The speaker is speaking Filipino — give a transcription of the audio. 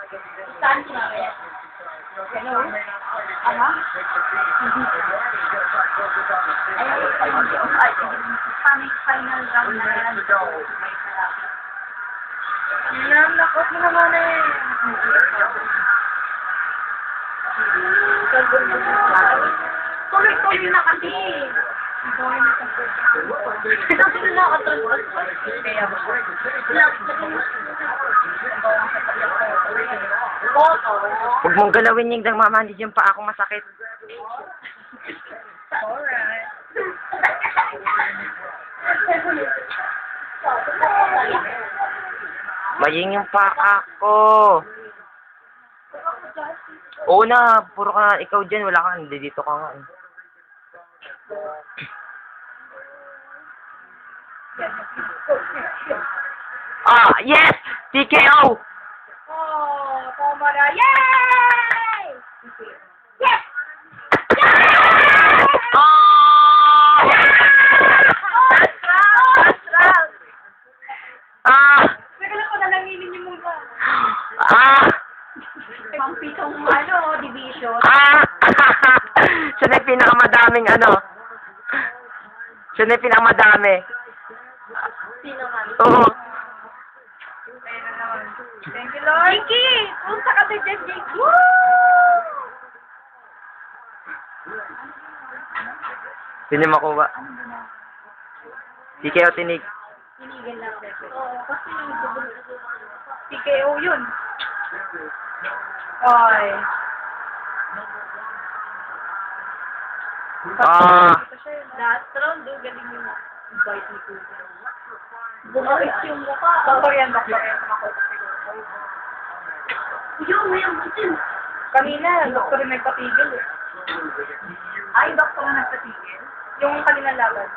Saan si Mami? Hello? Ama? Hindi. Final round na yan. Yan, nakot mo naman eh. Tuloy-tuloy na kasi. Kasi na nakatransport. Kaya ba? Huwag mong galawin yung nagmamandid yung paa ko masakit. Alright. Maying yung paa ko. Oo na, puro ka ikaw dyan, wala ka, hindi dito ka nga eh. Ah, yes! TKO! Oh, tama na. Yay! Yes! Ah! Ah! Nagala ko na langinin niyo muna. Ah! Pampitong division. Ah! Siya na yung pinakamadaming Siya na yung pinakamadami. Sino man? Oo. Thank you, Lord. Jinky! Punta ka din dyan, Jinky. Woo! Sino yung makuha? TKO tinig. Tinigil lang. Oo, kasi TKO yun. Oy. Ah! Last round, galing yung bite ni Kuya. Bumalik yung mukha. Doktor yan. Yung may ambutin. Kanina, doktor yung nagpatigil eh. Ay, doktor na nagpatigil? Yung kanina laban.